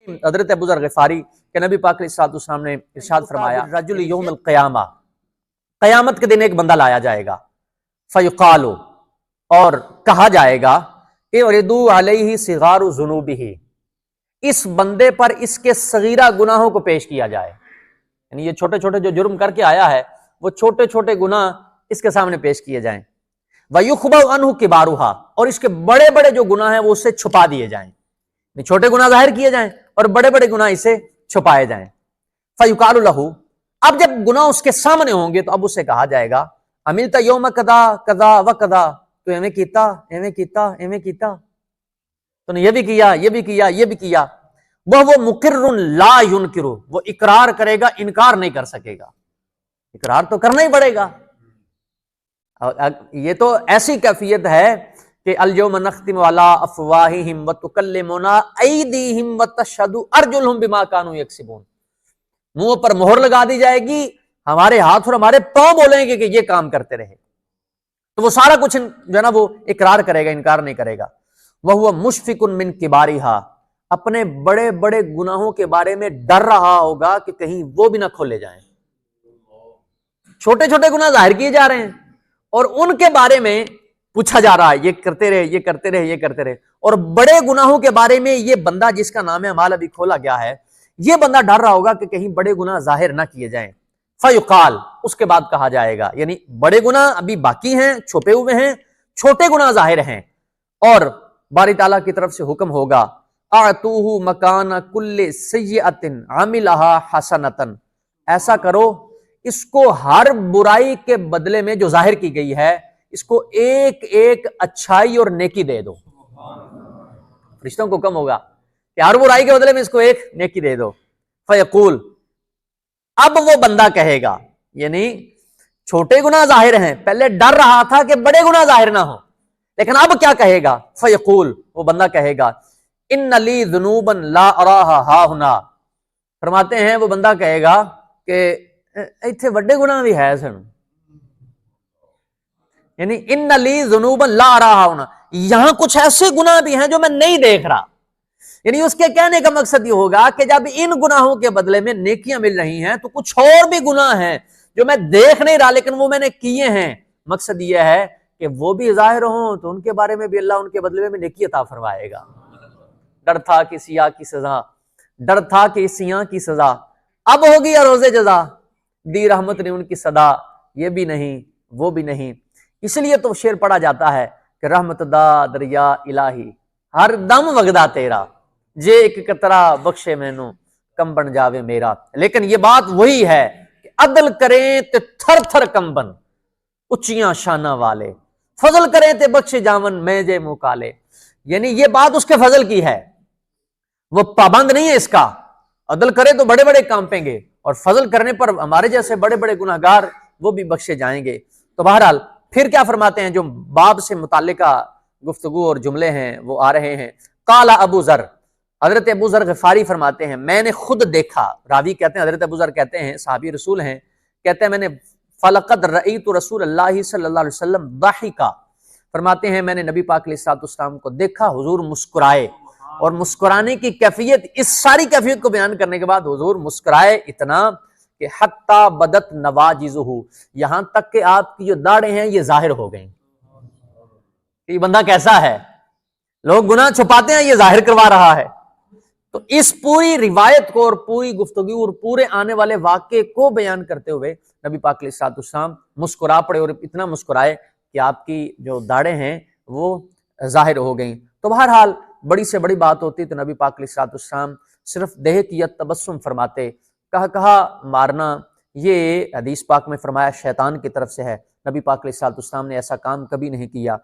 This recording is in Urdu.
حضرت ابو ذر غفاری کہ نبی پاک علیہ الصلوۃ والسلام نے ارشاد فرمایا رجل یوم القیامہ، قیامت کے دن ایک بندہ لایا جائے گا، فیقال، اور کہا جائے گا کہ اردو علیہ صغار ذنوبہ، اس بندے پر اس کے صغیرہ گناہوں کو پیش کیا جائے، یعنی یہ چھوٹے چھوٹے جو جرم کر کے آیا ہے وہ چھوٹے چھوٹے گناہ اس کے سامنے پیش کیے جائیں، وَيُخْبَوْ عَنْهُ كِبَارُهَا، اور اس کے بڑے بڑے جو گناہ ہیں وہ اس سے چھپا دیے جائیں، چھوٹے گناہ ظاہر کیے جائیں اور بڑے بڑے گناہ اسے چھپائے جائیں۔ فَيُقَالُ لَهُ، اب جب گناہ اس کے سامنے ہوں گے تو اب اسے کہا جائے گا عملت یوم کذا کذا وکذا، تو ایویں کیتا ایویں کیتا ایویں کیتا، تو نے یہ بھی کیا یہ بھی کیا یہ بھی کیا، وہ مقر لا ینکر، وہ اقرار کرے گا انکار نہیں کر سکے گا، اقرار تو کرنا ہی پڑے گا۔ یہ تو ایسی کیفیت ہے کہ الیوم نختم علی افواہہم وتکلمنا ایدیہم وتشہد ارجلہم بما کانوا یکسبون، منہ پر مہر لگا دی جائے گی، ہمارے ہاتھ اور ہمارے پاؤں بولیں گے کہ یہ کام کرتے رہے، تو وہ سارا کچھ جو ہے نا وہ اقرار کرے گا انکار نہیں کرے گا۔ وَهُوَ مُشْفِقٌ مِّن كِبَارِهَا، اپنے بڑے بڑے گناہوں کے بارے میں ڈر رہا ہوگا کہ کہیں وہ بھی نہ کھولے جائیں، چھوٹے چھوٹے گناہ ظاہر کیے جا رہے ہیں اور ان کے بارے میں پوچھا جا رہا ہے یہ کرتے رہے یہ کرتے رہے یہ کرتے رہے، اور بڑے گناہوں کے بارے میں یہ بندہ جس کا نام اعمال ابھی کھولا گیا ہے یہ بندہ ڈر رہا ہوگا کہ کہیں بڑے گناہ ظاہر نہ کیے جائیں۔ فیقال، اس کے بعد کہا جائے گا، یعنی بڑے گناہ ابھی باقی ہیں چھپے ہوئے ہیں، چھوٹے گناہ ظاہر ہیں، اور باری تعالیٰ کی طرف سے حکم ہوگا اعطوہ مکان کل سیئۃ عملھا حسنۃ، ایسا کرو اس کو ہر برائی کے بدلے میں جو ظاہر کی گئی ہے اس کو ایک ایک اچھائی اور نیکی دے دو۔ فرشتوں کو حکم ہوگا کہ ہر برائی کے بدلے میں اس کو ایک نیکی دے دو۔ فیقول، اب وہ بندہ کہے گا، یعنی چھوٹے گناہ ظاہر ہیں، پہلے ڈر رہا تھا کہ بڑے گناہ ظاہر نہ ہوں، لیکن اب کیا کہے گا؟ فیقول، وہ بندہ کہے گا ان لی ذنوبا لا اراھا ہاہنا، فرماتے ہیں وہ بندہ کہے گا کہ ایتھے بڑے گناہ بھی ہے سن، یعنی ان لی ذنوبا لا اراھا ہاہنا، یہاں کچھ ایسے گناہ بھی ہیں جو میں نہیں دیکھ رہا، یعنی اس کے کہنے کا مقصد یہ ہوگا کہ جب ان گناہوں کے بدلے میں نیکیاں مل رہی ہیں تو کچھ اور بھی گناہ ہیں جو میں دیکھ نہیں رہا لیکن وہ میں نے کیے ہیں، مقصد یہ ہے کہ وہ بھی ظاہر ہوں تو ان کے بارے میں بھی اللہ ان کے بدلے میں نیکی عطا فرمائے گا۔ ڈر تھا کہ سیاہ کی سزا، ڈر تھا کہ سیاہ کی سزا، اب ہوگی روز جزا، دی رحمت نے ان کی صدا، یہ بھی نہیں وہ بھی نہیں۔ اس لیے تو شعر پڑھا جاتا ہے کہ رحمت دا دریا الہی ہر دم وگدا تیرا، جے ایک قطرہ بخشے مینوں کم بن جاوے میرا، لیکن یہ بات وہی ہے کہ عدل کریں تے تھر تھر کمبن اچیاں شانہ والے، فضل کریں تے بخشے جاون میں جے منہ کالے، یعنی یہ بات اس کے فضل کی ہے، وہ پابند نہیں ہے اس کا، عدل کرے تو بڑے بڑے کام پیں گے اور فضل کرنے پر ہمارے جیسے بڑے بڑے گناہگار وہ بھی بخشے جائیں گے۔ تو بہرحال پھر کیا فرماتے ہیں، جو باب سے متعلقہ گفتگو اور جملے ہیں وہ آ رہے ہیں۔ قال ابو ذر، حضرت ابو ذر غفاری فرماتے ہیں میں نے خود دیکھا، راوی کہتے ہیں حضرت ابو ذر کہتے ہیں صحابی رسول ہیں، کہتے ہیں میں نے فلقد رأیت رسول اللہ صلی اللہ علیہ وسلم ضحکا، فرماتے ہیں میں نے نبی پاک علیہ الصلوۃ والسلام کو دیکھا حضور مسکرائے، اور مسکرانے کی کیفیت، اس ساری کیفیت کو بیان کرنے کے بعد حضور مسکرائے اتنا کہ حتی بدت نواجذہ، یہاں تک کہ آپ کی جو داڑھیں ہیں یہ ظاہر ہو گئیں، یہ بندہ کیسا ہے، لوگ گناہ چھپاتے ہیں یہ ظاہر کروا رہا ہے۔ تو اس پوری روایت کو اور پوری گفتگو اور پورے آنے والے واقعے کو بیان کرتے ہوئے نبی پاک علیہ الصلوۃ والسلام مسکرا پڑے، اور اتنا مسکرائے کہ آپ کی جو داڑھیں ہیں وہ ظاہر ہو گئیں۔ تو بہرحال بڑی سے بڑی بات ہوتی تو نبی پاک علیہ الصلوۃ والسلام صرف دہکیت تبسم فرماتے، کہا مارنا یہ حدیث پاک میں فرمایا شیطان کی طرف سے ہے، نبی پاک علیہ الصلوۃ والسلام نے ایسا کام کبھی نہیں کیا۔